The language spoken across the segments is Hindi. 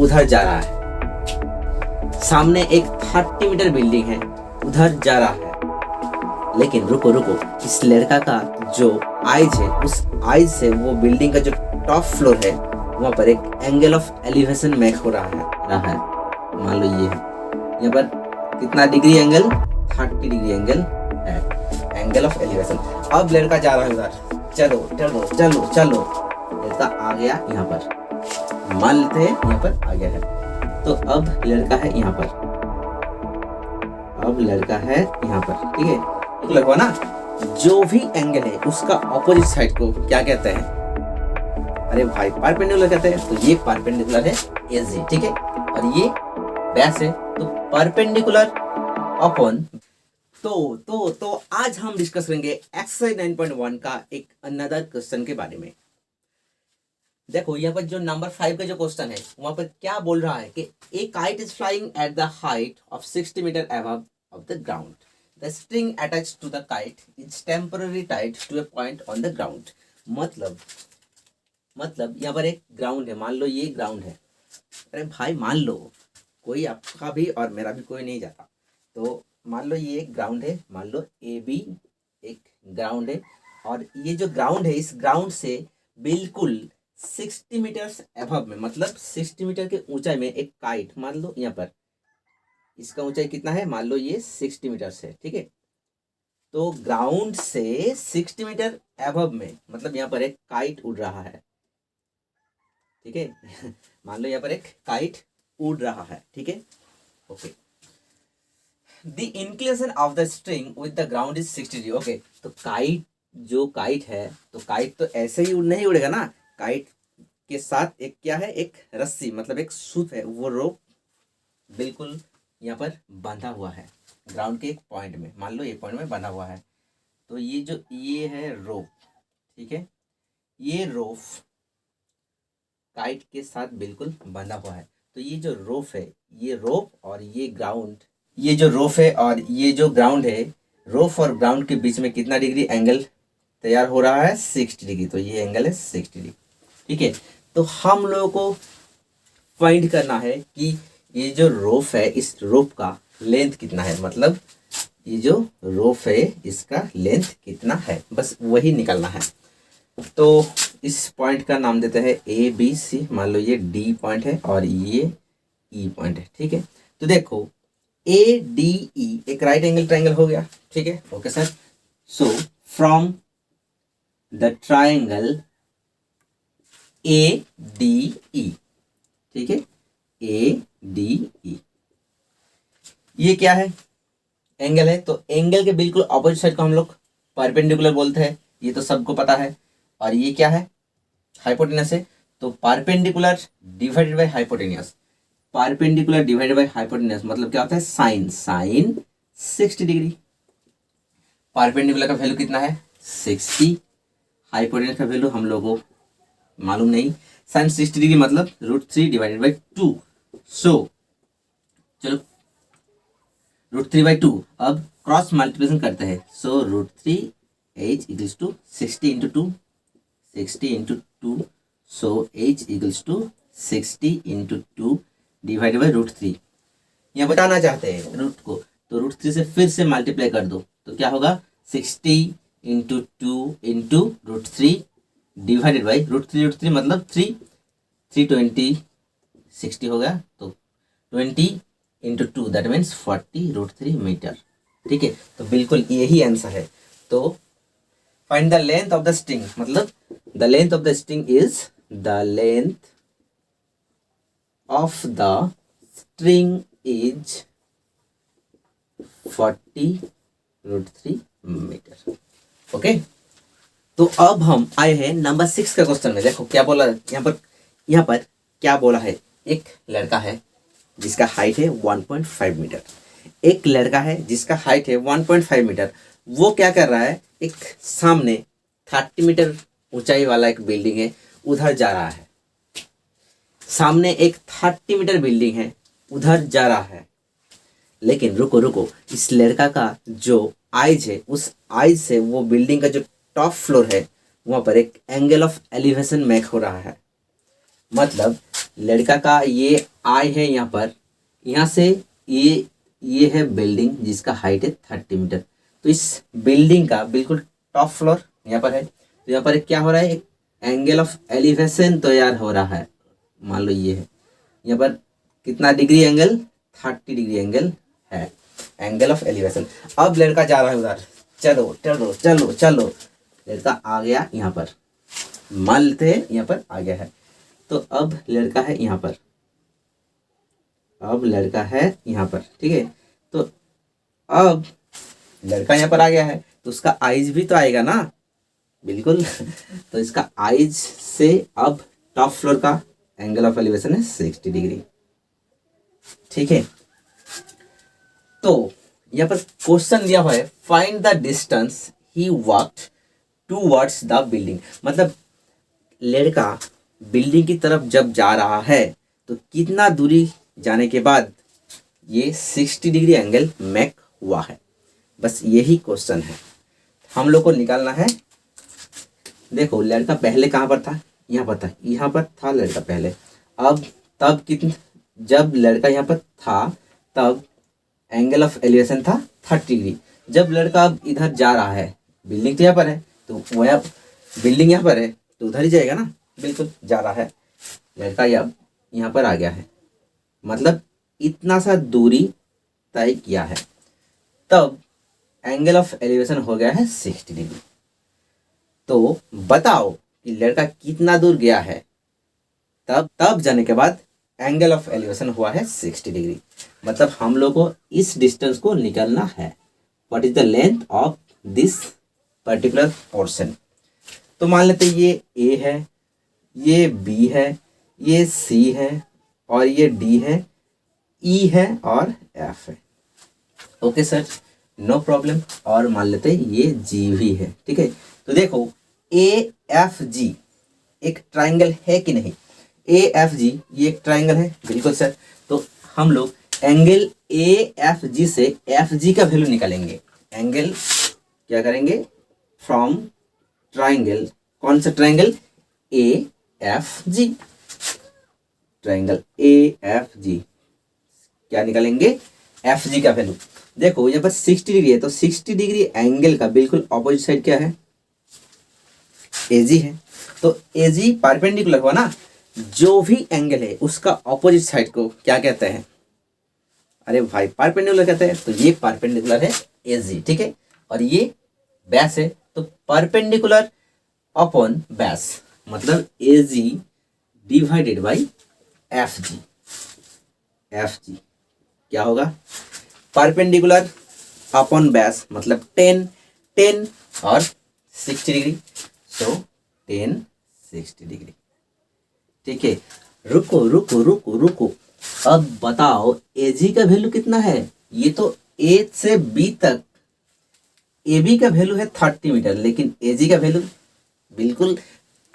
उधर जा रहा है। सामने एक 30 मीटर बिल्डिंग है, उधर जा रहा है। लेकिन रुको रुको, इस लड़का का जो आइज है, उस आइज से वो बिल्डिंग का जो टॉप फ्लोर है वहाँ पर एक एंगल ऑफ एलिवेशन मेक हो रहा है। मान लो ये है, यहाँ पर कितना डिग्री एंगल, 30 डिग्री एंगल है, एंगल ऑफ एलिवेशन। अब लड़का जा रहा है उधर, चलो चलो चलो चलो, लड़का आ गया यहाँ पर, मान लेते हैं यहाँ पर आ गया है। तो अब लड़का है यहाँ पर, अब लड़का है यहाँ पर, ठीक है। एक लड़का ना, जो भी एंगल है उसका ऑपोजिट साइड को क्या कहते हैं? अरे भाई परपेंडिकुलर कहते हैं। तो ये परपेंडिकुलर है एजी, ठीक है, और ये बेस है, तो परपेंडिकुलर अपॉन। तो आज हम डिस्कस करेंगे एक्सरसाइज 9.1 का एक अनदर क्वेश्चन के बारे में। देखो यहाँ पर जो नंबर 5 का जो क्वेश्चन है वहां पर क्या बोल रहा है कि a kite is flying at the height of 60 metre above of the ground. The string attached to the kite is temporary tied to a point on the ground. मतलब यहाँ पर एक ग्राउंड है, मान लो ये ग्राउंड है। अरे भाई मान लो, कोई आपका भी और मेरा भी कोई नहीं जाता। तो मान लो ये एक ग्राउंड है, मान लो ए बी एक ग्राउंड है, और ये जो ग्राउंड है, इस ग्राउंड से बिल्कुल 60 मीटर्स अबव में, मतलब 60 मीटर के ऊंचाई में एक काइट, मान लो यहाँ पर इसका ऊंचाई कितना है, मान लो ये 60 मीटर है, ठीक है। तो ग्राउंड से 60 मीटर अबव में, मतलब यहाँ पर एक काइट उड़ रहा है, ठीक है। मान लो यहाँ पर एक काइट उड़ रहा है, ठीक है, okay. The inclination of the string with the ground is 60 degree, okay. तो काइट, जो काइट है, तो काइट तो ऐसे ही नहीं उड़ेगा ना, काइट के साथ एक क्या है, एक रस्सी, मतलब एक सूत है, वो रोप बिल्कुल यहाँ पर बंधा हुआ है ग्राउंड के एक पॉइंट में, मान लो ये पॉइंट में बंधा हुआ है। तो ये है रोप, ठीक है, ये रोप काइट के साथ बिल्कुल बंधा हुआ है। तो ये जो रोप है, ये रोप और ये ग्राउंड, ये जो रोप है और ये जो ग्राउंड है, रोप और ग्राउंड के बीच में कितना डिग्री एंगल तैयार हो रहा है, 60 डिग्री। तो ये एंगल है 60 डिग्री, ठीक है। तो हम लोगों को फाइंड करना है कि ये जो रोप है, इस रोप का लेंथ कितना है, मतलब ये जो रोप है इसका लेंथ कितना है, बस वही निकालना है। तो इस पॉइंट का नाम देते हैं ए बी सी, मान लो ये डी पॉइंट है और ये ई पॉइंट है, ठीक है। तो देखो ए डी ई एक राइट एंगल ट्रायंगल हो गया, ठीक है, okay sir. So from the triangle A D E, ठीक है, ए डी ई, ये क्या है, एंगल है। तो एंगल के बिल्कुल ऑपोजिट साइड को हम लोग परपेंडिकुलर बोलते हैं, ये तो सबको पता है। और ये क्या है, हाइपोटेनस है। तो perpendicular divided by hypotenuse, perpendicular divided by hypotenuse मतलब क्या होता है, साइन 60 डिग्री। परपेंडिकुलर का वैल्यू कितना है, 60, हाइपोटेनस का वैल्यू हम लोगों को मालूम नहीं। साइन 60 डिग्री मतलब √3 डिवाइडेड बाई 2। सो चलो √3/2, अब क्रॉस मल्टीप्लिकेशन करते हैं। So √3 h equals to 60 into 2, 60 into 2, so h equals to 60 into 2 divided by √3। यहाँ बताना चाहते हैं रूट को, तो √3 से फिर से मल्टीप्लाई कर दो, तो क्या होगा, 60 इंटू 2 इंटू √3 डिवाइडेड बाई √3 मतलब 3 320 60 हो गया, तो 20 इंटू 2 दैट मीन्स 40 √3 मीटर, ठीक है। तो बिल्कुल यही आंसर है। तो find the length of the string, मतलब the length of the string is the length of the string is 40 √3 metre, okay. तो अब हम आए हैं नंबर 6 का क्वेश्चन में। देखो क्या बोला यहाँ पर क्या बोला है, एक लड़का है जिसका हाइट है 1.5 मीटर, एक लड़का है जिसका हाइट है 1.5 मीटर। वो क्या कर रहा है, एक सामने 30 मीटर ऊंचाई वाला एक बिल्डिंग है, उधर जा रहा है। सामने एक 30 मीटर बिल्डिंग है, उधर जा रहा है। लेकिन रुको रुको, इस लड़का का जो आइज है, उस आइज से वो बिल्डिंग का जो टॉप फ्लोर है वहाँ पर एक एंगल ऑफ एलिवेशन मेक हो रहा है। मतलब लड़का का ये आई है यहाँ पर, यहाँ से ये है बिल्डिंग जिसका हाइट है 30 मीटर। तो इस बिल्डिंग का बिल्कुल टॉप फ्लोर यहाँ पर है। तो यहाँ पर क्या हो रहा है, एक एंगल ऑफ एलिवेशन तैयार हो रहा है। मान लो ये है, यहाँ पर कितना डिग्री एंगल, 30 डिग्री एंगल है, एंगल ऑफ एलिवेशन। अब लड़का जा रहा है उधर, चलो चलो चलो चलो, लड़का आ गया यहाँ पर, मान लेते हैं यहाँ पर आ गया है। तो अब लड़का है यहाँ पर, अब लड़का है यहाँ पर, ठीक है। तो अब लड़का यहाँ पर आ गया है, तो उसका आइज भी तो आएगा ना, बिल्कुल। तो इसका आइज से अब टॉप फ्लोर का एंगल ऑफ एलिवेशन है 60 डिग्री, ठीक है। तो यहाँ पर क्वेश्चन दिया हुआ है, find the distance he walked towards the building. मतलब लड़का बिल्डिंग की तरफ जब जा रहा है तो कितना दूरी जाने के बाद ये 60 डिग्री एंगल मेक हुआ है, बस यही क्वेश्चन है, हम लोग को निकालना है। देखो लड़का पहले कहाँ पर था, यहाँ पर था, यहाँ पर था लड़का पहले। अब तब कितना, जब लड़का यहाँ पर था तब एंगल ऑफ एलिवेशन था 30 डिग्री। जब लड़का अब इधर जा रहा है, बिल्डिंग तो यहाँ पर है, तो वह बिल्डिंग यहाँ पर है तो उधर ही जाएगा ना, बिल्कुल जा रहा है। लड़का यहाँ पर आ गया है, मतलब इतना सा दूरी तय किया है, तब एंगल ऑफ एलिवेशन हो गया है 60 डिग्री। तो बताओ कि लड़का कितना दूर गया है, तब जाने के बाद एंगल ऑफ एलिवेशन हुआ है 60 डिग्री। मतलब हम लोग को इस डिस्टेंस को निकालना है, what is the length of this particular portion. तो मान लेते ये ए है, ये बी है, ये सी है और ये डी है, ई है और एफ है। Okay sir, no problem. और मान लेते ये जी भी है, ठीक है। तो देखो ए एफ जी एक ट्राइंगल है कि नहीं, ए एफ जी ये एक ट्राइंगल है, बिल्कुल सर। तो हम लोग एंगल ए एफ जी से एफ जी का वैल्यू निकालेंगे। एंगल क्या करेंगे, फ्रॉम ट्राइंगल, कौन सा triangle, A F G, triangle A F G, क्या निकालेंगे, एफ जी का वैल्यू। देखो यहाँ पर 60 डिग्री है, तो 60 डिग्री एंगल का बिल्कुल ऑपोजिट साइड क्या है, एजी है। तो एजी परपेंडिकुलर हुआ ना, जो भी एंगल है उसका ऑपोजिट साइड को क्या कहते हैं, अरे भाई परपेंडिकुलर कहते हैं। तो ये परपेंडिकुलर है एजी, ठीक है। और ये बेस है, तो परपेंडिकुलर अपॉन बेस, मतलब AG divided by F G. F G क्या होगा, परपेंडिकुलर अपॉन बेस मतलब 10 और 60 डिग्री, सो 10 60 डिग्री, ठीक है। रुको रुको रुको रुको, अब बताओ एजी का वैल्यू कितना है। ये तो ए से बी तक ए बी का वैल्यू है 30 मीटर, लेकिन एजी का वैल्यू बिल्कुल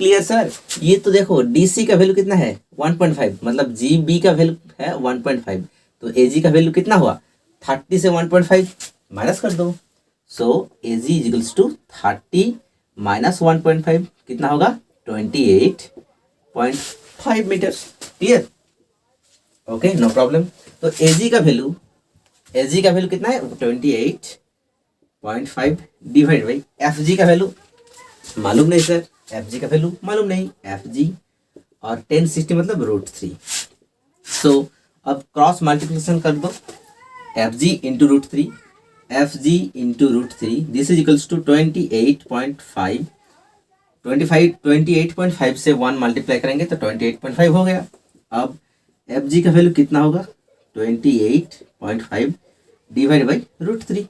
क्लियर सर। ये तो देखो डीसी का वैल्यू कितना है 1.5, मतलब जी बी का वैल्यू है 1.5, तो एजी का वैल्यू कितना हुआ, 30 से 1.5 माइनस कर दो। So AG is equals to 30 minus 1.5 कितना होगा, 28.5 metre. Clear, okay, no problem. तो एजी का वैल्यू कितना है 28.5 डिवाइड बाई एफ जी का वैल्यू मालूम नहीं सर, एफ जी का वैल्यू मालूम नहीं, एफ जी और 1060 मतलब √3। सो अब क्रॉस मल्टीप्लिकेशन कर दो, F G into √3, F G into √3, this is equals to 28.5, 28.5 से 1 मल्टीप्लाई करेंगे तो 28.5 हो गया। अब एफ जी का वैल्यू कितना होगा, 28.5 डिवाइड बाई √3,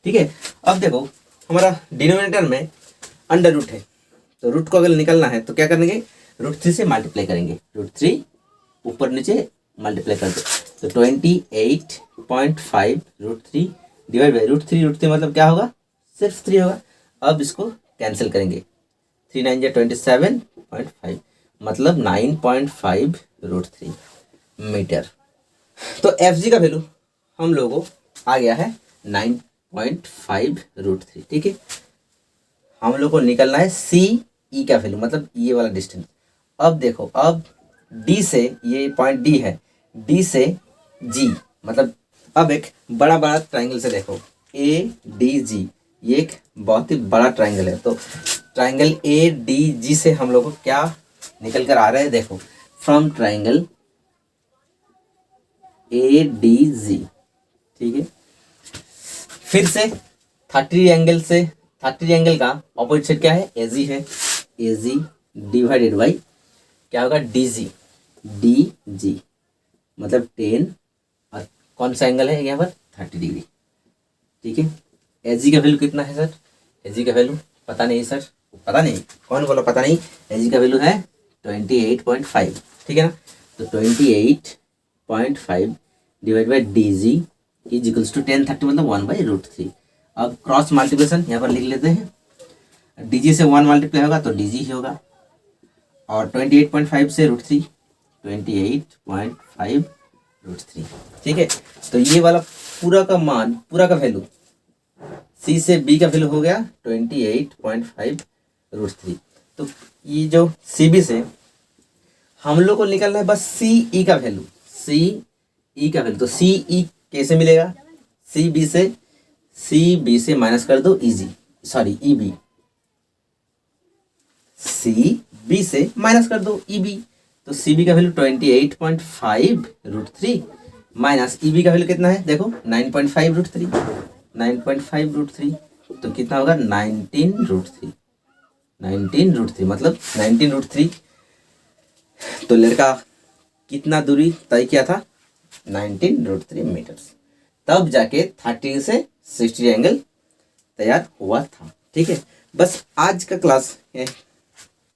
ठीक है। अब देखो हमारा डिनोमिनेटर में अंडर रूट है, तो रूट को अगर निकालना है तो क्या करेंगे, √3 से मल्टीप्लाई करेंगे, √3 ऊपर नीचे मल्टीप्लाई कर दो, तो 28.5 √3 डिवाइड बाई √3 मतलब क्या होगा, सिर्फ 3 होगा। अब इसको कैंसिल करेंगे, 3 9 27.5 मतलब 9.5 √3 मीटर। तो एफ जी का वैल्यू हम लोगों को आ गया है 9.5 √3, ठीक है। हम लोग को निकलना है सी ई का वैल्यू, मतलब ये वाला डिस्टेंस। अब देखो, अब डी से, ये पॉइंट डी है, डी से जी, मतलब अब एक बड़ा बड़ा ट्राइंगल से देखो, ए डी जी, ये एक बहुत ही बड़ा ट्राइंगल है। तो ट्राइंगल ए डी जी से हम लोग को क्या निकल कर आ रहा है, देखो, from triangle A D G, ठीक है। फिर से 30 एंगल से, 30 एंगल का ऑपोजिट साइड क्या है, एजी है, एजी डिवाइडेड बाई क्या होगा, डी जी, डी जी मतलब 10, और कौन सा एंगल है यहाँ पर, 30 डिग्री, ठीक है। एजी का वैल्यू कितना है सर, एजी का वैल्यू पता नहीं सर, पता नहीं, कौन बोला पता नहीं, एजी का वैल्यू है 28.5, ठीक है ना। तो 28.5 divide by D G is equals to 10/30 मतलब 1/√3। अब क्रॉस मल्टीप्लिकेशन यहाँ पर लिख लेते हैं, डी जी से 1 मल्टीप्लाई होगा तो डी जी ही होगा, और 28.5 से √3, 28.5√3, ठीक है। तो ये वाला पूरा का मान, पूरा का वैल्यू, सी से बी का वैल्यू हो गया 28.5√3। तो ये जो सी बी से हम लोग को निकलना है बस सी ई का वैल्यू, सी ई का वैल्यू। तो सी ई कैसे मिलेगा, सी बी से माइनस कर दो easy, sorry E B, C B से माइनस कर दो ई बी। तो सी बी का वैल्यू 28.5√3 माइनस ई बी का वैल्यू कितना है, देखो 9.5√3, 9.5√3, तो कितना होगा 19√3, 19√3 मतलब 19√3। तो लड़का कितना दूरी तय किया था, 19√3 मीटर्स, तब जाके 30 से 60 एंगल तैयार हुआ था, ठीक है। बस आज का क्लास